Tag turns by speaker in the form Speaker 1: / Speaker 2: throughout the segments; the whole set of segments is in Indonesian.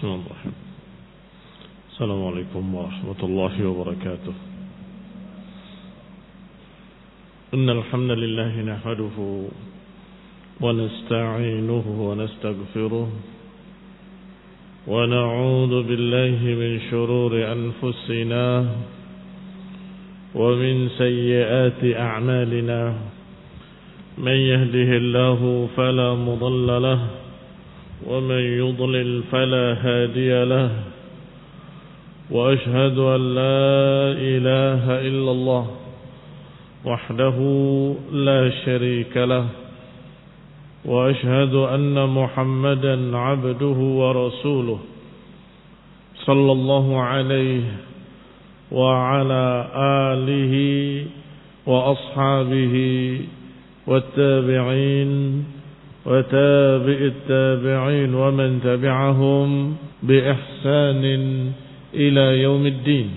Speaker 1: Bismillahirrahmanirrahim. Assalamualaikum warahmatullahi wabarakatuh. Innal hamdalillah nahmaduhu wa nasta'inuhu wa nastaghfiruh wa na'udzu billahi min shururi anfusina wa min sayyiati a'malina. Man yahdihillahu fala mudilla lahu ومن يضلل فلا هادي له وأشهد أن لا إله إلا الله وحده لا شريك له وأشهد أن محمدا عبده ورسوله صلى الله عليه وعلى آله وأصحابه والتابعين وتابع التابعين ومن تبعهم بإحسان إلى يوم الدين.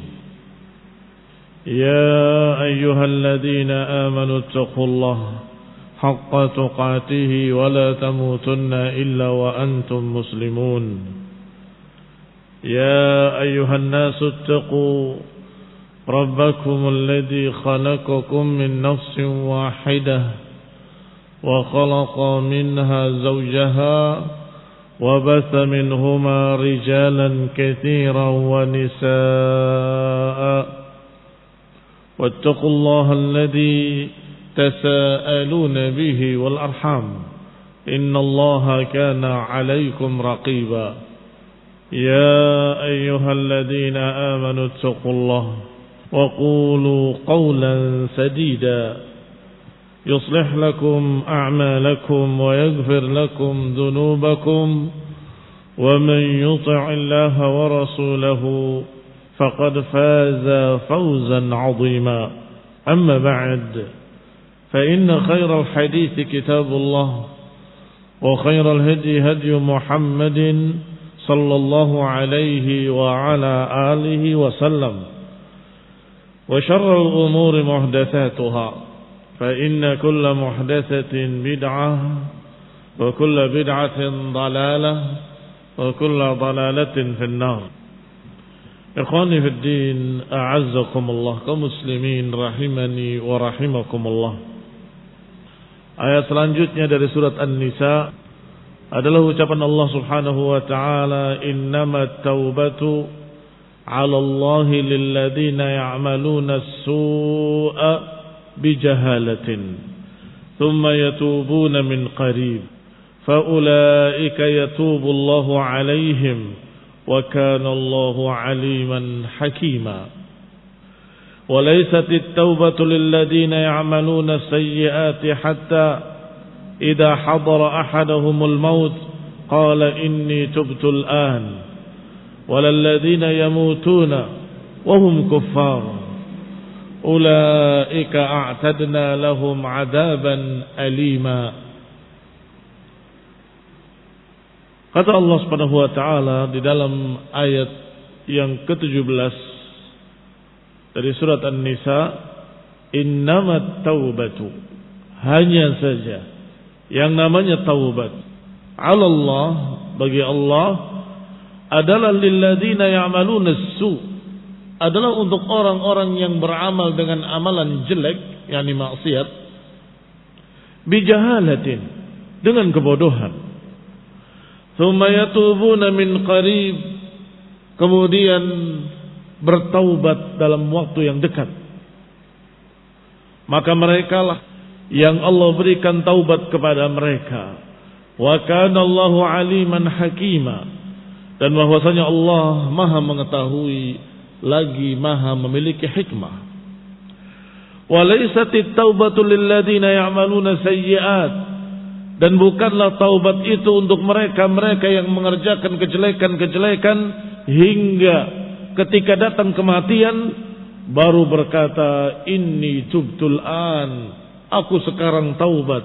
Speaker 1: يا أيها الذين آمنوا اتقوا الله حق تقاته ولا تموتن إلا وأنتم مسلمون. يا أيها الناس اتقوا ربكم الذي خلقكم من نفس واحدة وخلق منها زوجها وبث منهما رجالا كثيرا ونساء واتقوا الله الذي تساءلون به والأرحام إن الله كان عليكم رقيبا. يا أيها الذين آمنوا اتقوا الله وقولوا قولا سديدا يصلح لكم أعمالكم ويغفر لكم ذنوبكم ومن يطع الله ورسوله فقد فاز فوزا عظيما. أما بعد فإن خير الحديث كتاب الله وخير الهدي هدي محمد صلى الله عليه وعلى آله وسلم وشر الأمور محدثاتها فإن كل محدثة بدعة وكل بدعة ضلالة وكل ضلالة في النار. إخواني في الدين أعزكم الله كمسلمين rahimani wa rahimakumullah. Ayat selanjutnya dari surat An-Nisa adalah ucapan Allah Subhanahu wa taala, innamat taubatu 'ala Allahi lilladzina ya'maluna as-su'a بجهالة ثم يتوبون من قريب فأولئك يتوب الله عليهم وكان الله عليما حكيما. وليست التوبة للذين يعملون السيئات حتى إذا حضر أحدهم الموت قال إني تبت الآن ولا الذين يموتون وهم كفار Ulaika a'tadna lahum 'adaban alima. Kata Allah Subhanahu wa taala di dalam ayat yang ke-17 dari surat An-Nisa, innamat taubatu, hanya saja yang namanya taubat 'ala Allah, bagi Allah, adalah lilladzina ya'maluna as-su', adalah untuk orang-orang yang beramal dengan amalan jelek, yakni maksiat, bijahalatin, dengan kebodohan. Tsumma yatubuna min qarib, kemudian bertaubat dalam waktu yang dekat. Maka merekalah yang Allah berikan taubat kepada mereka. Wa kana Allahu aliman hakima, dan bahwasanya Allah Maha mengetahui lagi Maha memiliki hikmah. Walaisatit taubatu lilladzina ya'maluna sayyi'at, dan bukanlah taubat itu untuk mereka-mereka yang mengerjakan kejelekan-kejelekan hingga ketika datang kematian baru berkata inni tubtul an, aku sekarang taubat.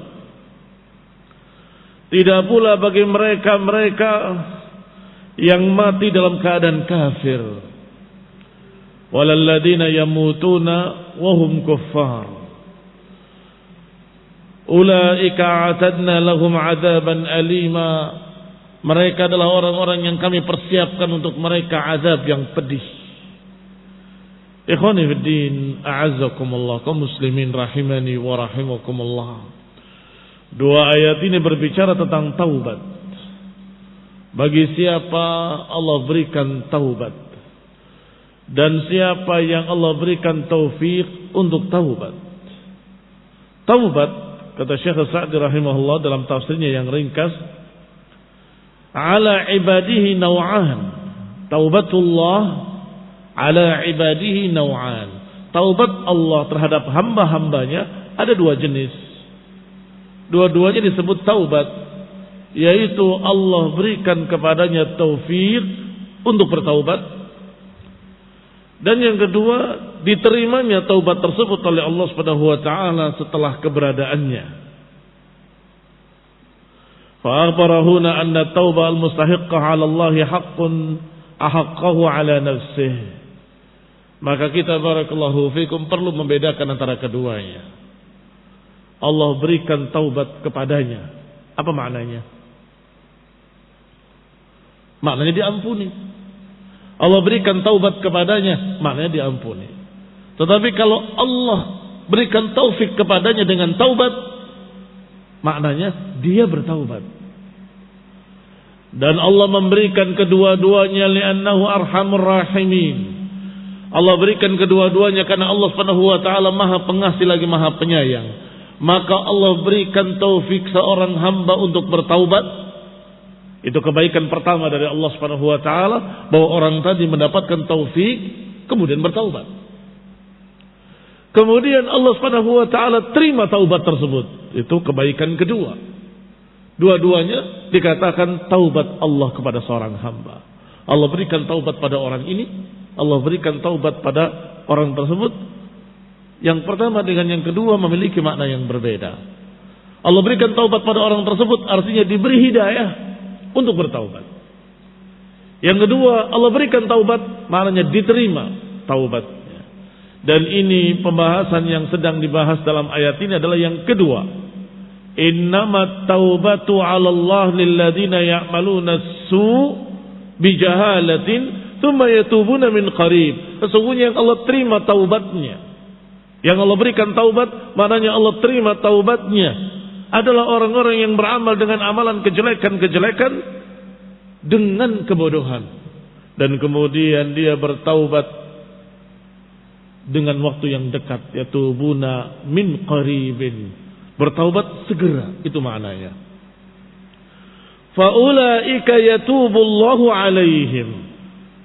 Speaker 1: Tidak pula bagi mereka-mereka yang mati dalam keadaan kafir. Walalladzina yamutuna wahum kuffar ulaika a'tadna lahum 'adaban alima. Mereka adalah orang-orang yang kami persiapkan untuk mereka azab yang pedih. Ikhwani fiddin, a'azzakumullah, kaum muslimin rahimani wa rahimakumullah. Dua ayat ini berbicara tentang taubat. Bagi siapa Allah berikan taubat, dan siapa yang Allah berikan taufik untuk taubat. Taubat, kata Syekh Sa'di rahimahullah dalam tafsirnya yang ringkas, ala ibadihi naw'an. Taubatullah ala ibadihi naw'an. Taubat Allah terhadap hamba-hambanya ada dua jenis. Dua-duanya disebut taubat, yaitu Allah berikan kepadanya taufik untuk bertaubat, dan yang kedua diterimanya taubat tersebut oleh Allah Subhanahu wa taala setelah keberadaannya. Fa akhbarahuna anna taubah al-mustahiqqah 'ala Allah haqqun ahaqqahu 'ala nafsihi. Maka kita barakallahu fikum perlu membedakan antara keduanya. Allah berikan taubat kepadanya. Apa maknanya? Maknanya diampuni. Allah berikan taubat kepadanya, maknanya diampuni. Tetapi kalau Allah berikan taufik kepadanya dengan taubat, maknanya dia bertaubat. Dan Allah memberikan kedua-duanya li'annahu arhamur rahimin. Allah berikan kedua-duanya karena Allah Subhanahu wa taala Maha Pengasih lagi Maha Penyayang. Maka Allah berikan taufik seorang hamba untuk bertaubat. Itu kebaikan pertama dari Allah Subhanahu wa taala, bahwa orang tadi mendapatkan taufik kemudian bertaubat. Kemudian Allah Subhanahu wa taala terima taubat tersebut. Itu kebaikan kedua. Dua-duanya dikatakan taubat Allah kepada seorang hamba. Allah berikan taubat pada orang ini, Allah berikan taubat pada orang tersebut. Yang pertama dengan yang kedua memiliki makna yang berbeda. Allah berikan taubat pada orang tersebut artinya diberi hidayah untuk bertaubat. Yang kedua, Allah berikan taubat maknanya diterima taubatnya. Dan ini pembahasan yang sedang dibahas dalam ayat ini adalah yang kedua. Innamat taubatu 'ala Allah lilladzina ya'maluna as-su' bijahalatin tsumma yatubuna min qarib. Sesungguhnya yang Allah terima taubatnya, yang Allah berikan taubat, maknanya Allah terima taubatnya adalah orang-orang yang beramal dengan amalan kejelekan-kejelekan dengan kebodohan, dan kemudian dia bertaubat dengan waktu yang dekat, yatubuna min qaribin, bertaubat segera, itu maknanya. Faulaika yatubullahu alaihim,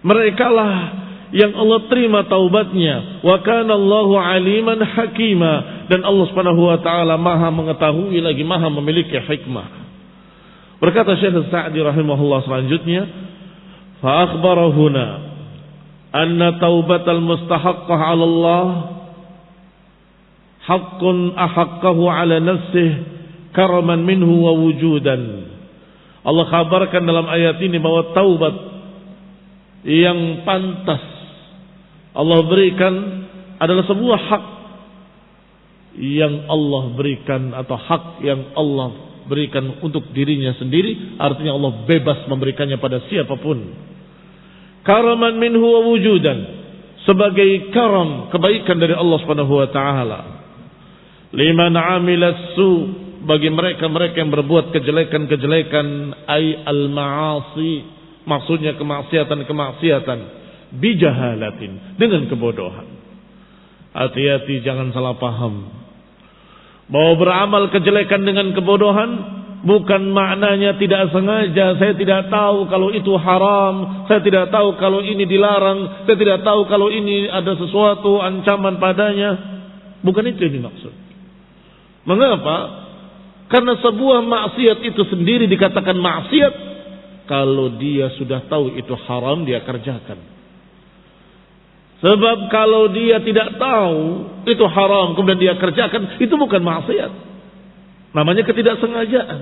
Speaker 1: merekalah yang Allah terima taubatnya. Wa kana Allahu aliman hakima, dan Allah Subhanahu wa taala Maha mengetahui lagi Maha memiliki hikmah. Berkata Syekh Sa'di rahimahullah selanjutnya, fa akhbara huna anna taubatal mustahaqqah 'ala Allah haqqun ahaqqahu 'ala nafsihi karaman minhu wa wujudan. Allah kabarkan dalam ayat ini bahwa taubat yang pantas Allah berikan adalah sebuah hak yang Allah berikan, atau hak yang Allah berikan untuk dirinya sendiri, artinya Allah bebas memberikannya pada siapapun. Karaman minhu wa wujudan, sebagai karam, kebaikan dari Allah Subhanahu wa taala. Liman 'amila su, bagi mereka-mereka yang berbuat kejelekan-kejelekan, ay al-ma'asi, maksudnya kemaksiatan-kemaksiatan, bijahalatin, dengan kebodohan. Hati-hati jangan salah paham. Bahwa beramal kejelekan dengan kebodohan bukan maknanya tidak sengaja. Saya tidak tahu kalau itu haram, saya tidak tahu kalau ini dilarang, saya tidak tahu kalau ini ada sesuatu ancaman padanya. Bukan itu yang dimaksud. Mengapa? Karena sebuah maksiat itu sendiri dikatakan maksiat kalau dia sudah tahu itu haram, dia kerjakan. Sebab kalau dia tidak tahu itu haram kemudian dia kerjakan, itu bukan maksiat, namanya ketidaksengajaan.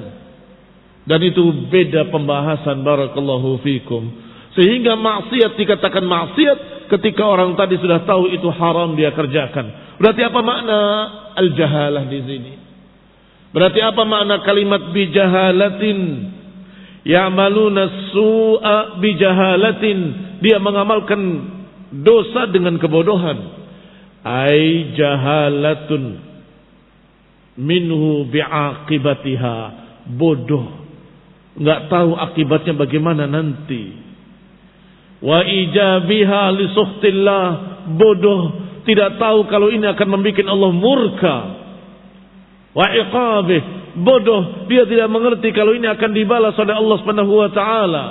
Speaker 1: Dan itu beda pembahasan, barakallahu fikum. Sehingga maksiat dikatakan maksiat ketika orang tadi sudah tahu itu haram dia kerjakan. Berarti apa makna al-jahalah di sini? Berarti apa makna kalimat bijahalatin? Ya'maluna su'a bijahalatin, dia mengamalkan dosa dengan kebodohan. Ai jahalatun minhu bi'aqibatiha, bodoh, enggak tahu akibatnya bagaimana nanti. Wa ijabiha li sukhtillah, bodoh, tidak tahu kalau ini akan membuat Allah murka. Wa iqabih, bodoh, dia tidak mengerti kalau ini akan dibalas oleh Allah Subhanahu wa taala.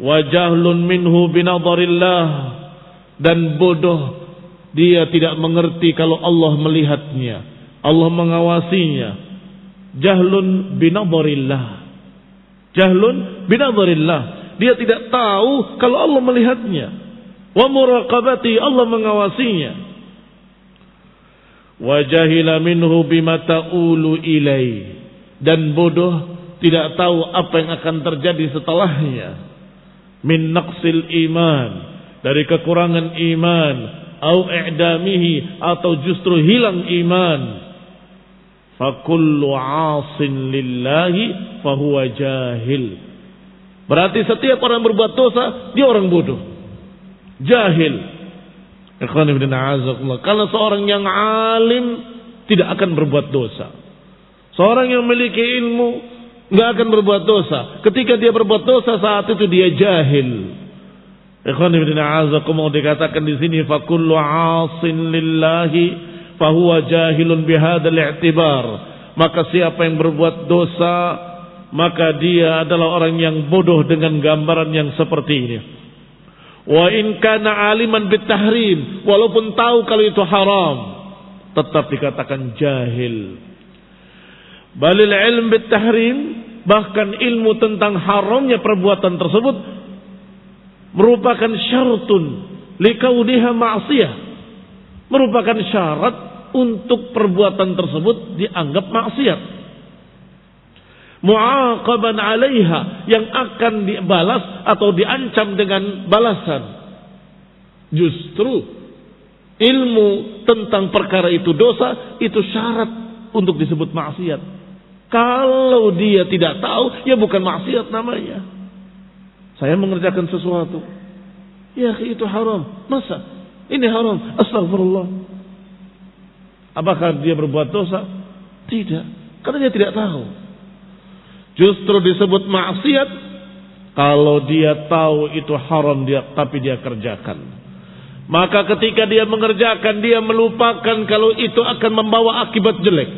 Speaker 1: Wa jahlun minhu binadharillah, dan bodoh, dia tidak mengerti kalau Allah melihatnya, Allah mengawasinya. Jahlun binadharillah, jahlun binadharillah, dia tidak tahu kalau Allah melihatnya. Wa muraqabati, Allah mengawasinya. Wa jahila minhu bima ta'ulu ilai, dan bodoh tidak tahu apa yang akan terjadi setelahnya. Min naqsil iman, dari kekurangan iman, au i'damihi, atau justru hilang iman. Fa kullu 'asin lillahi fa huwa jahil. Berarti setiap orang berbuat dosa, dia orang bodoh, jahil. Karena seorang yang alim tidak akan berbuat dosa. Seorang yang memiliki ilmu nggak akan berbuat dosa. Ketika dia berbuat dosa, saat itu dia jahil. Dikatakan di sini, fakullu 'asin lillahi fahuwa jahilun bihadzal i'tibar. Maka siapa yang berbuat dosa, maka dia adalah orang yang bodoh dengan gambaran yang seperti ini. Wa in kana aliman bitahrim, walaupun tahu kalau itu haram, tetap dikatakan jahil. Balil ilm bitahrim, bahkan ilmu tentang haramnya perbuatan tersebut merupakan syartun likauniha ma'siyah, merupakan syarat untuk perbuatan tersebut dianggap maksiat. Mu'aqaban 'alaiha, yang akan dibalas atau diancam dengan balasan. Justru ilmu tentang perkara itu dosa, itu syarat untuk disebut maksiat. Kalau dia tidak tahu, ya bukan maksiat namanya. Saya mengerjakan sesuatu, ya itu haram. Masa ini haram? Astagfirullah. Apakah dia berbuat dosa? Tidak, karena dia tidak tahu. Justru disebut maksiat kalau dia tahu itu haram, tapi dia kerjakan. Maka ketika dia mengerjakan, dia melupakan kalau itu akan membawa akibat jelek,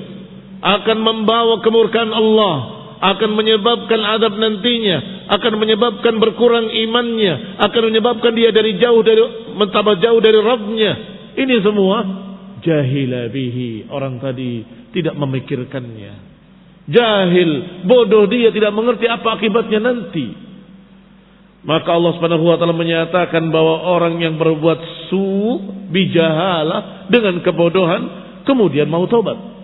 Speaker 1: akan membawa kemurkaan Allah, akan menyebabkan azab nantinya, akan menyebabkan berkurang imannya, akan menyebabkan dia mentambah jauh dari Rabbnya. Ini semua jahila bihi, orang tadi tidak memikirkannya. Jahil, bodoh, dia tidak mengerti apa akibatnya nanti. Maka Allah Subhanahu wa taala menyatakan bahwa orang yang berbuat bijahalah, dengan kebodohan, kemudian mau taubat.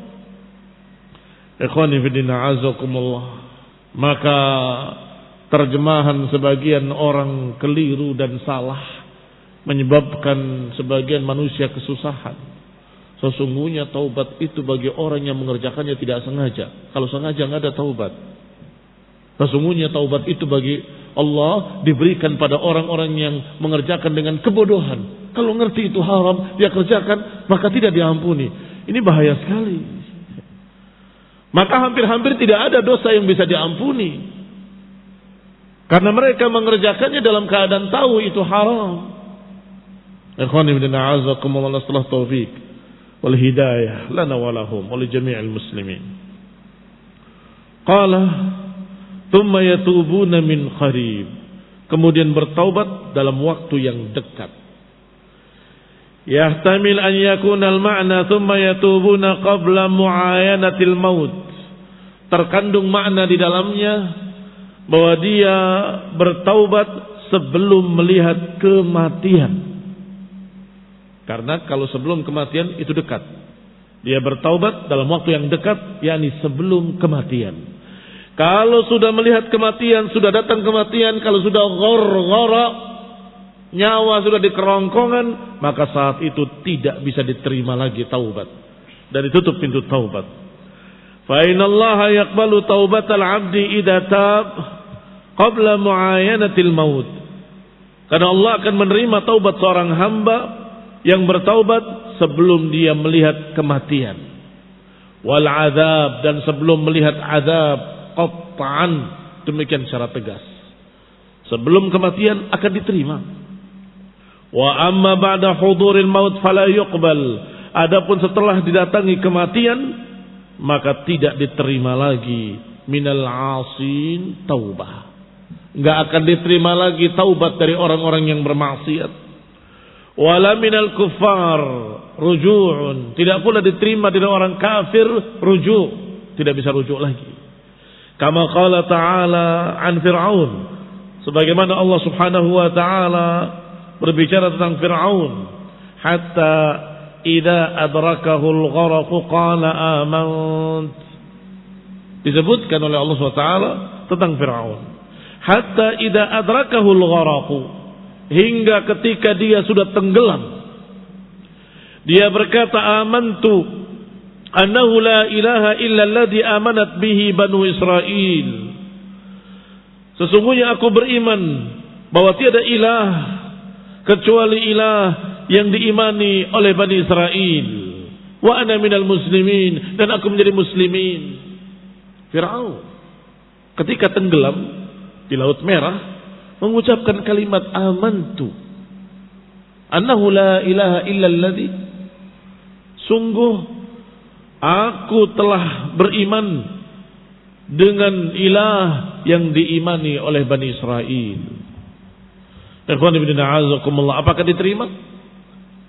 Speaker 1: Ikhwani fillah azakumullah. Maka terjemahan sebagian orang keliru dan salah menyebabkan sebagian manusia kesusahan. Sesungguhnya taubat itu bagi orang yang mengerjakannya tidak sengaja. Kalau sengaja nggak ada taubat. Sesungguhnya taubat itu bagi Allah diberikan pada orang-orang yang mengerjakan dengan kebodohan. Kalau ngerti itu haram, dia kerjakan, maka tidak diampuni. Ini bahaya sekali. Maka hampir-hampir tidak ada dosa yang bisa diampuni, karena mereka mengerjakannya dalam keadaan tahu itu haram. Ikhwani fillah a'azzakumullah, setelah taufik wal hidayah lana wa lahum wa li jami'il muslimin. Qala thumma yatubuna min qarib, kemudian bertaubat dalam waktu yang dekat. Yahtamil an yakuna al-ma'na thumma yatubuna qabla mu'ayanatil maut. Terkandung makna di dalamnya bahwa dia bertaubat sebelum melihat kematian. Karena kalau sebelum kematian itu dekat, dia bertaubat dalam waktu yang dekat, yakni sebelum kematian. Kalau sudah melihat kematian, sudah datang kematian, kalau sudah ghar-ghara, nyawa sudah di kerongkongan, maka saat itu tidak bisa diterima lagi taubat, dan ditutup pintu taubat. Fa innallaha yaqbalu taubatal 'abdi idza tab qabla muayanatil maut. Karena Allah akan menerima taubat seorang hamba yang bertaubat sebelum dia melihat kematian. Wal azab, dan sebelum melihat azab qat'an, demikian secara tegas. Sebelum kematian akan diterima. Wa amma ba'da huduril maut fala yuqbal. Adapun setelah didatangi kematian maka tidak diterima lagi minal asin taubah. Enggak akan diterima lagi taubat dari orang-orang yang bermaksiat. Wala minal kuffar ruju'un. Tidak pula diterima dari orang kafir ruju'. Tidak bisa rujuk lagi. Kama qala ta'ala an Fir'aun. Sebagaimana Allah subhanahu wa ta'ala berbicara tentang Fir'aun. Hatta idza adrakahul gharaq qala amant. Disebutkan oleh Allah SWT tentang Fir'aun. Hatta idza adrakahul gharaq, hingga ketika dia sudah tenggelam, dia berkata amantu annahu la ilaha illa alladhi amanat bihi banu Israil. Sesungguhnya aku beriman bahwa tiada ilah kecuali ilah yang diimani oleh Bani Israel. Wa ana minal muslimin, dan aku menjadi muslimin. Fir'aun ketika tenggelam di Laut Merah mengucapkan kalimat amantu annahu la ilaha illalladzi, sungguh aku telah beriman dengan ilah yang diimani oleh Bani Israel. Ikhwan ibn a'azakumullah, apakah diterima?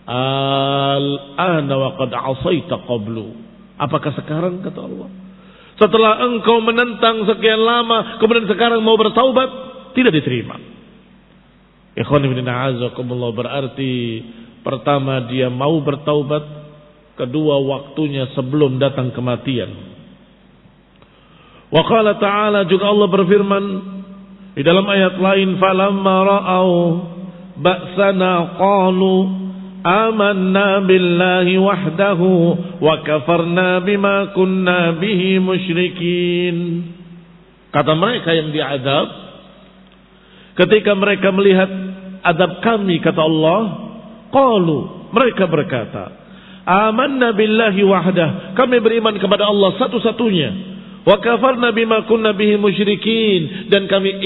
Speaker 1: Al-ana wa qad asaita qablu. Apakah sekarang, kata Allah, setelah engkau menentang sekian lama kemudian sekarang mau bertaubat, tidak diterima. Ikhwan ibn a'azakumullah, berarti pertama dia mau bertaubat, kedua waktunya sebelum datang kematian. Wa qala ta'ala, juga Allah berfirman di dalam ayat lain, falamma ra'au ba'sana qalu amanna billahi wahdahu wa kafarna bima kunna bihi musyrikin. Kata mereka yang diazab, ketika mereka melihat azab kami, kata Allah, qalu, mereka berkata, amanna billahi wahdah, kami beriman kepada Allah satu-satunya. Wa kafarna bima kunna bihi musyrikin, dan kami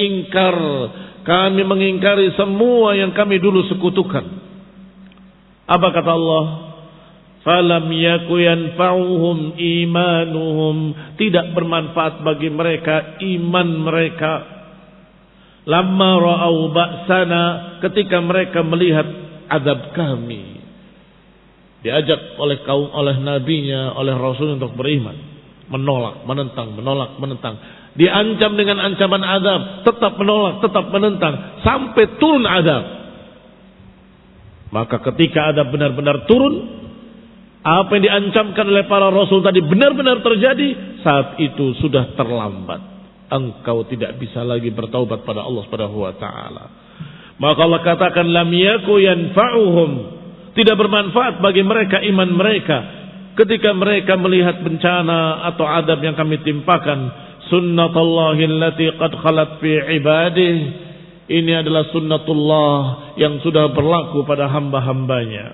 Speaker 1: mengingkari semua yang kami dulu sekutukan. Apa kata Allah? Falam yaku yanfa'uhum imanuhum, tidak bermanfaat bagi mereka iman mereka. Lamma ra'au ba'sana, ketika mereka melihat azab kami. Diajak oleh nabinya, oleh rasul untuk beriman. Menolak, menentang. Diancam dengan ancaman azab, tetap menolak, tetap menentang, sampai turun azab. Maka ketika azab benar-benar turun, apa yang diancamkan oleh para rasul tadi benar-benar terjadi, saat itu sudah terlambat. Engkau tidak bisa lagi bertaubat pada Allah Subhanahu wa taala. Maka Allah katakan lam yaku yanfa'uhum, tidak bermanfaat bagi mereka iman mereka ketika mereka melihat bencana atau adab yang kami timpakan. Sunnatullahi allati qad khalat fi ibadihi, ini adalah sunnatullah yang sudah berlaku pada hamba-hambanya.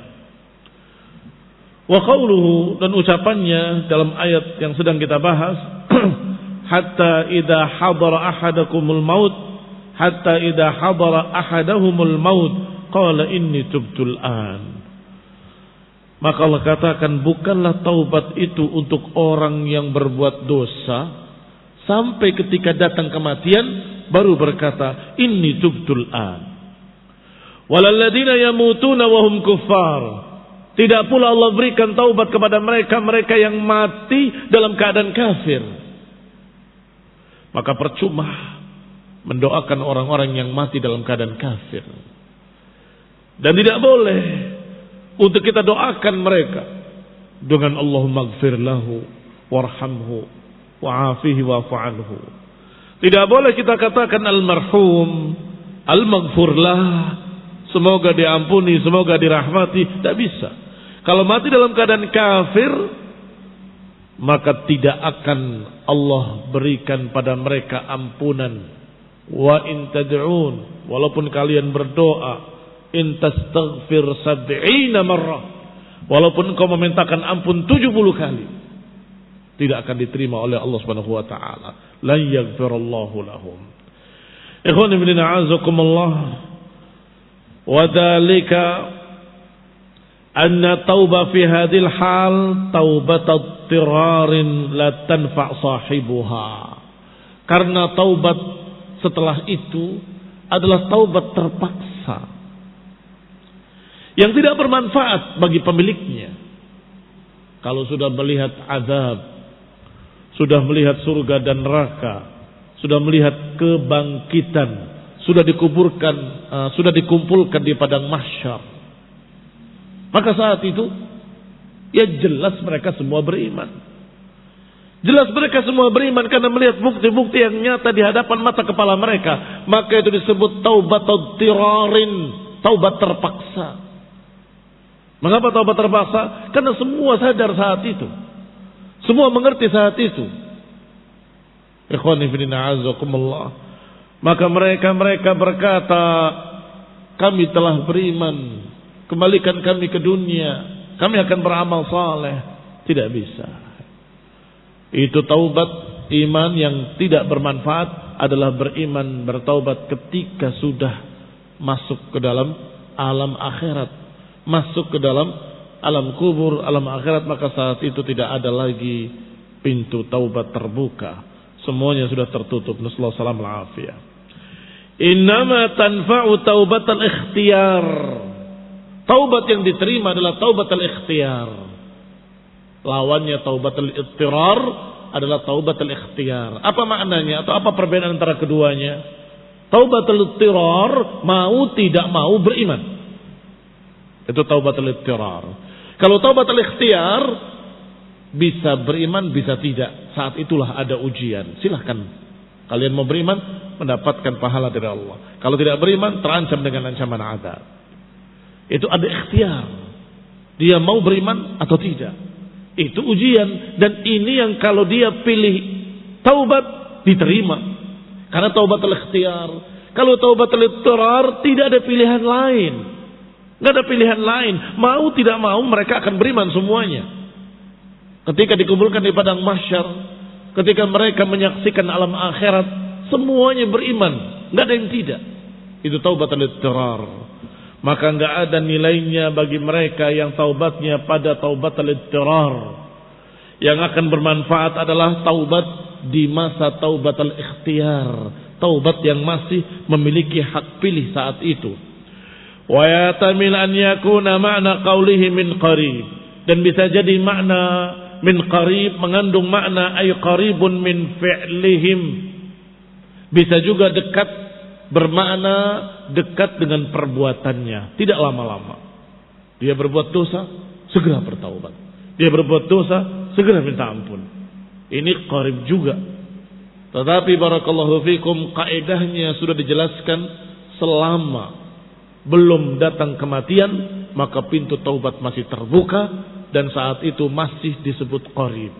Speaker 1: Wa qawluhu, dan ucapannya dalam ayat yang sedang kita bahas, hatta idza hadara ahadakumul maut, hatta idza hadara ahadahumul maut qala inni tubtul an. Maka Allah katakan, bukanlah taubat itu untuk orang yang berbuat dosa sampai ketika datang kematian baru berkata inni tubtul an. Walalladzina yamutuna wa hum kuffar, tidak pula Allah berikan taubat kepada mereka yang mati dalam keadaan kafir. Maka percuma mendoakan orang-orang yang mati dalam keadaan kafir. Dan tidak boleh untuk kita doakan mereka dengan Allahumma gfir lahu warhamhu wa'afihi wa'fu anhu. Tidak boleh kita katakan al-marhum, al-maghfurlah, semoga diampuni, semoga dirahmati. Tidak bisa. Kalau mati dalam keadaan kafir, maka tidak akan Allah berikan pada mereka ampunan Wa in tad'un, walaupun kalian berdoa, in tastaghfir 70 marrah, walaupun engkau memintakan ampun 70 kali, tidak akan diterima oleh Allah Subhanahu wa taala. La yaghfirullahu lahum. Ikhwan ibn a'azakumullah, wa dzalika anna tauba fi hadhil hal taubat ad-dirarin la tanfa' sahibuha. Karena taubat setelah itu adalah taubat terpaksa yang tidak bermanfaat bagi pemiliknya. Kalau sudah melihat azab, sudah melihat surga dan neraka, sudah melihat kebangkitan, sudah dikuburkan, sudah dikumpulkan di padang mahsyar, maka saat itu ya jelas mereka semua beriman. Jelas mereka semua beriman karena melihat bukti-bukti yang nyata di hadapan mata kepala mereka. Maka itu disebut taubat ad-dirarin, taubat terpaksa. Mengapa taubat terpaksa? Karena semua sadar saat itu. Semua mengerti saat itu. Ikhwani fillah a'azakumullah. Maka mereka berkata, kami telah beriman, kembalikan kami ke dunia, kami akan beramal saleh. Tidak bisa. Itu taubat iman yang tidak bermanfaat adalah beriman bertaubat ketika sudah masuk ke dalam alam akhirat, masuk ke dalam alam kubur, alam akhirat, maka saat itu tidak ada lagi pintu taubat terbuka. Semuanya sudah tertutup. Nasallahu alaihi wasallam. Innama tanfa'u taubatal ikhtiyar. Taubat yang diterima adalah taubatal ikhtiyar. Lawannya taubatul ittirar adalah taubatul ikhtiyar. Apa maknanya atau apa perbedaan antara keduanya? Taubatul ittirar, mau tidak mau beriman. Itu taubatul ittirar. Kalau taubatul ikhtiyar, bisa beriman, bisa tidak. Saat itulah ada ujian. Silahkan. Kalian mau beriman, mendapatkan pahala dari Allah. Kalau tidak beriman, terancam dengan ancaman azab. Itu ada ikhtiar. Dia mau beriman atau tidak. Itu ujian. Dan ini yang kalau dia pilih taubat, diterima. Karena taubat al-ikhtiyar. Kalau taubat al-ittirar, tidak ada pilihan lain. Tidak ada pilihan lain. Mau tidak mau, mereka akan beriman semuanya. Ketika dikumpulkan di padang mahsyar, ketika mereka menyaksikan alam akhirat, semuanya beriman. Tidak ada yang tidak. Itu taubat al-ittirar. Maka enggak ada nilainya bagi mereka yang taubatnya pada taubat al-ittirar. Yang akan bermanfaat adalah taubat di masa taubat al-ikhtiyar. Taubat yang masih memiliki hak pilih saat itu. Wa yatamil an yakuna ma'na qawlihi min qarib. Dan bisa jadi makna min qarib mengandung makna ay qaribun min fi'lihim. Bisa juga dekat, bermakna dekat dengan perbuatannya, tidak lama-lama. Dia berbuat dosa, segera bertaubat. Dia berbuat dosa, segera minta ampun. Ini qarib juga. Tetapi barakallahu fikum, kaidahnya sudah dijelaskan, selama belum datang kematian, maka pintu taubat masih terbuka dan saat itu masih disebut qarib.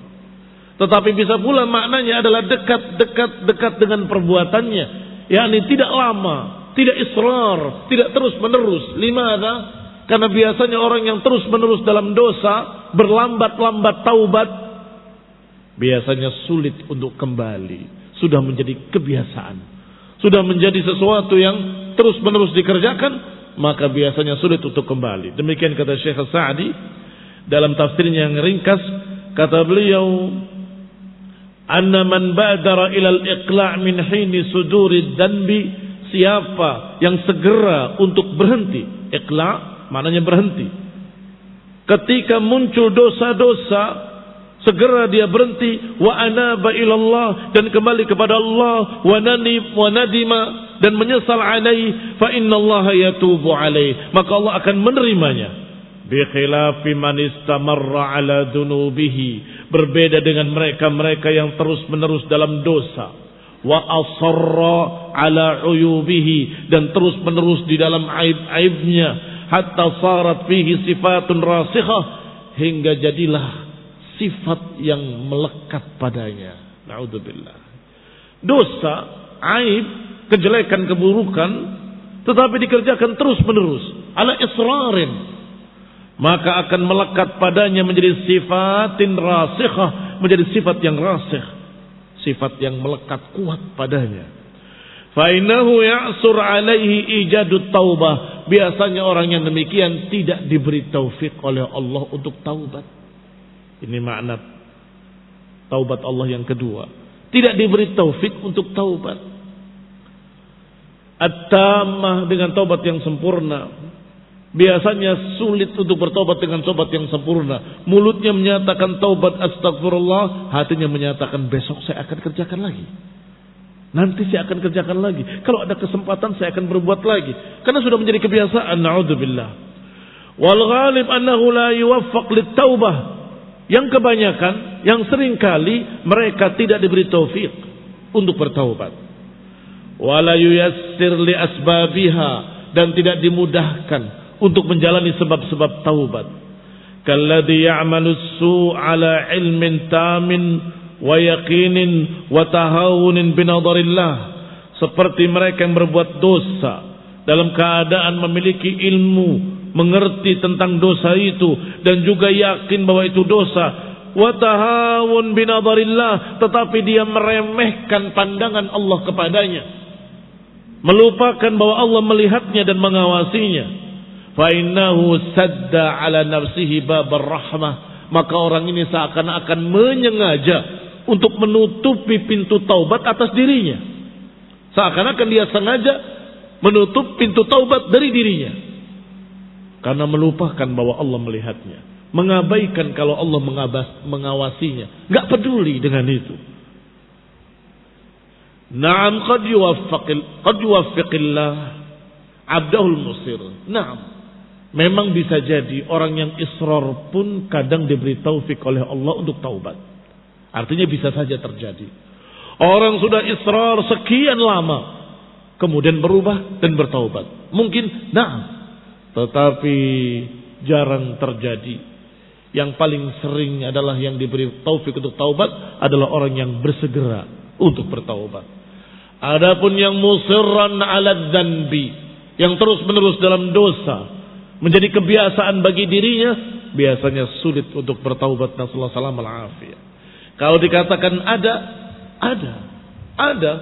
Speaker 1: Tetapi bisa pula maknanya adalah dekat dengan perbuatannya. yakni tidak lama, tidak israr, tidak terus-menerus. Limana? Karena biasanya orang yang terus-menerus dalam dosa, berlambat-lambat taubat, biasanya sulit untuk kembali. Sudah menjadi kebiasaan, sudah menjadi sesuatu yang terus-menerus dikerjakan, maka biasanya sulit untuk kembali. Demikian kata Syekh Sa'di dalam tafsirnya yang ringkas, kata beliau, anna man badara ilal iqla' min hini suduri dhanbi, siapa yang segera untuk berhenti. Iqla' maknanya berhenti. Ketika muncul dosa-dosa, segera dia berhenti. Wa anaba ilallah, dan kembali kepada Allah. Wa nadima, dan menyesal alaih. Fa innallaha yatubu alaih, maka Allah akan menerimanya. Bi khilafi man istamarra ala dunubihi, berbeda dengan mereka-mereka yang terus-menerus dalam dosa. Wa asarra ala uyubihi, dan terus-menerus di dalam aib-aibnya, hatta sarat fihi sifatun rasikhah, hingga jadilah sifat yang melekat padanya. Na'udzubillah. Dosa, aib kejelekan, keburukan, tetapi dikerjakan terus-menerus, ala israrin, maka akan melekat padanya menjadi sifatin rasikhah, menjadi sifat yang rasikh, sifat yang melekat kuat padanya. Fa innahu ya'sur alaihi ijadut taubah. Biasanya orang yang demikian tidak diberi taufik oleh Allah untuk taubat. Ini makna taubat Allah yang kedua. Tidak diberi taufik untuk taubat. At-tammah dengan taubat yang sempurna. Biasanya sulit untuk bertobat dengan taubat yang sempurna. Mulutnya menyatakan taubat astagfirullah, hatinya menyatakan besok saya akan kerjakan lagi. Nanti saya akan kerjakan lagi. Kalau ada kesempatan saya akan berbuat lagi. Karena sudah menjadi kebiasaan. Na'udzubillah. Wal ghalib annahu la yuwaffaq lit-taubah. Yang kebanyakan, yang sering kali mereka tidak diberi taufik untuk bertaubat. Wala yuyassir li asbabiha, dan tidak dimudahkan untuk menjalani sebab-sebab taubat. Kalladhi ya'malu su' ala ilmin tamin wa yaqinin wa tahawunin binadharillah, seperti mereka yang berbuat dosa dalam keadaan memiliki ilmu, mengerti tentang dosa itu dan juga yakin bahwa itu dosa, wa tahawun binadharillah, tetapi dia meremehkan pandangan Allah kepadanya, melupakan bahwa Allah melihatnya dan mengawasinya. Fa innahu sadda ala nafsihi babar rahmah, maka orang ini seakan-akan menyengaja untuk menutupi pintu taubat atas dirinya. Seakan-akan dia sengaja menutup pintu taubat dari dirinya, karena melupakan bahwa Allah melihatnya, mengabaikan kalau Allah mengawasinya, gak peduli dengan itu. Naam, qad yuwaffiqillah abdahul musir. Naam, memang bisa jadi orang yang israr pun kadang diberi taufik oleh Allah untuk taubat. Artinya bisa saja terjadi. Orang sudah israr sekian lama, kemudian berubah dan bertaubat. Mungkin, tetapi jarang terjadi. Yang paling sering adalah yang diberi taufik untuk taubat adalah orang yang bersegera untuk bertaubat. Adapun yang musirran ala dzanbi, yang terus menerus dalam dosa, menjadi kebiasaan bagi dirinya, biasanya sulit untuk bertaubat. Nasallahu alaihi. Kalau dikatakan ada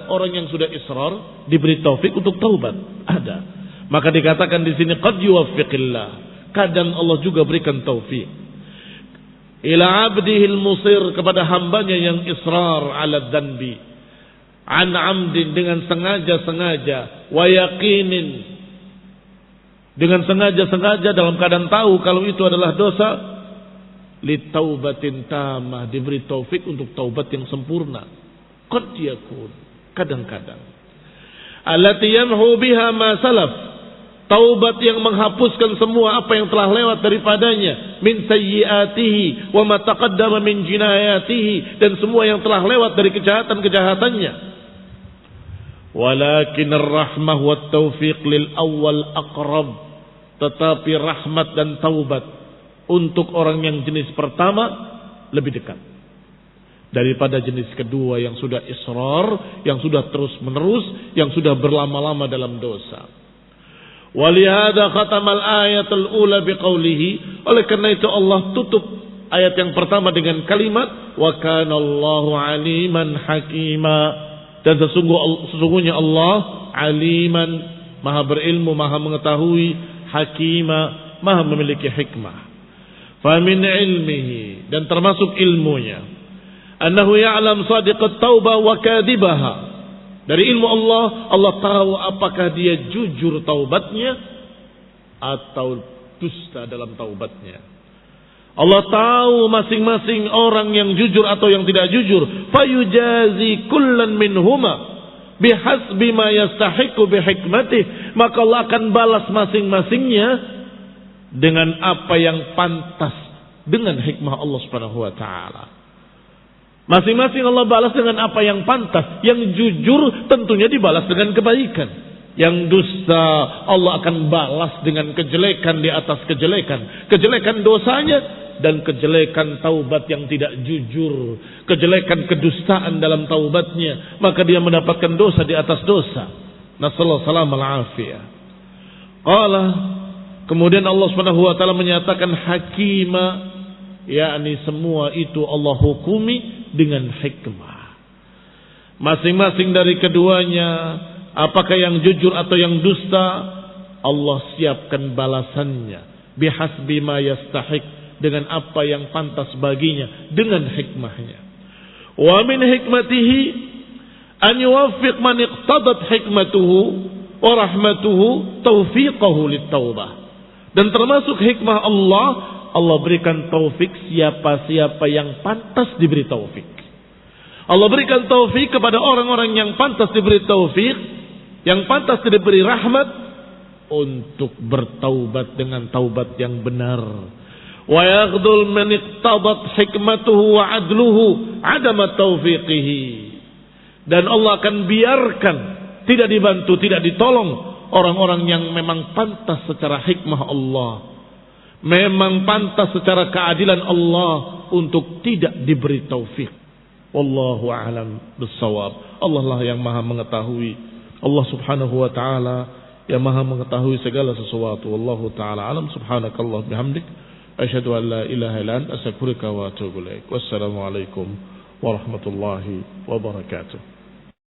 Speaker 1: orang yang sudah israr diberi taufik untuk taubat, ada. Maka dikatakan di sini qad yuwaffiqillah, kadang Allah juga berikan taufik ila abdihil musir, kepada hambanya yang israr ala dzanbi, an amdin, dengan sengaja-sengaja, wa yaqinin, dengan sengaja-sengaja dalam keadaan tahu kalau itu adalah dosa, litaubatin tamah, diberi taufik untuk taubat yang sempurna. Qad yakun, kadang-kadang, allati yamhu biha ma salaf, taubat yang menghapuskan semua apa yang telah lewat daripadanya, min sayyiatihi wa ma taqaddama min jinayatihi, dan semua yang telah lewat dari kejahatan-kejahatannya. Walakin ar-rahmah wat taufiq lil awwal aqrab, tetapi rahmat dan taubat untuk orang yang jenis pertama lebih dekat daripada jenis kedua yang sudah israr, yang sudah terus menerus, yang sudah berlama-lama dalam dosa. Walihada khatamal ayatul ula biqaulihi, oleh karena itu Allah tutup ayat yang pertama dengan kalimat wa kana Allahu aliman hakima, dan sesungguhnya Allah aliman, maha berilmu, maha mengetahui, hakima, maha memiliki hikmah. Famin ilmihi, dan termasuk ilmunya, annahu ya'lam sadiqat taubah wa kadibaha, dari ilmu Allah, Allah tahu apakah dia jujur taubatnya atau dusta dalam taubatnya. Allah tahu masing-masing orang yang jujur atau yang tidak jujur. Fayujazi kullan minhuma bihasbi ma yastahiqu bihikmatih, maka Allah akan balas masing-masingnya dengan apa yang pantas dengan hikmah Allah Subhanahu wa taala. Masing-masing Allah balas dengan apa yang pantas. Yang jujur tentunya dibalas dengan kebaikan. Yang dusta Allah akan balas dengan kejelekan di atas kejelekan. Kejelekan dosanya dan kejelekan taubat yang tidak jujur. Kejelekan kedustaan dalam taubatnya. Maka dia mendapatkan dosa di atas dosa. Nasallahu salam al-afiyah. Qala, kemudian Allah Subhanahu wa taala menyatakan hakima, yakni semua itu Allah hukumi dengan hikmah. Masing-masing dari keduanya, apakah yang jujur atau yang dusta, Allah siapkan balasannya bihasbi ma yastahiq, dengan apa yang pantas baginya dengan hikmahnya. Wa min hikmatihi an yuwaffiq man iqtadat hikmatuhu wa rahmatuhu taufiqahu lit-taubah. Dan termasuk hikmah Allah, Allah berikan taufik siapa-siapa yang pantas diberi taufik. Allah berikan taufik kepada orang-orang yang pantas diberi taufik, yang pantas diberi rahmat, untuk bertaubat dengan taubat yang benar. Wa yaghdul man iqtadat hikmatuhu wa adluhu adama taufiqihi. Dan Allah akan biarkan, tidak dibantu, tidak ditolong orang-orang yang memang pantas secara hikmah Allah, memang pantas secara keadilan Allah untuk tidak diberi taufik. Wallahu a'lam bissawab. Allah lah yang maha mengetahui. Allah subhanahu wa ta'ala yang maha mengetahui segala sesuatu. Wallahu ta'ala alam. Subhanakallah bihamdik, asyhadu an la ilaha illa anta, astaghfiruka wa atubu ilaik. Wassalamu alaikum warahmatullahi wabarakatuh.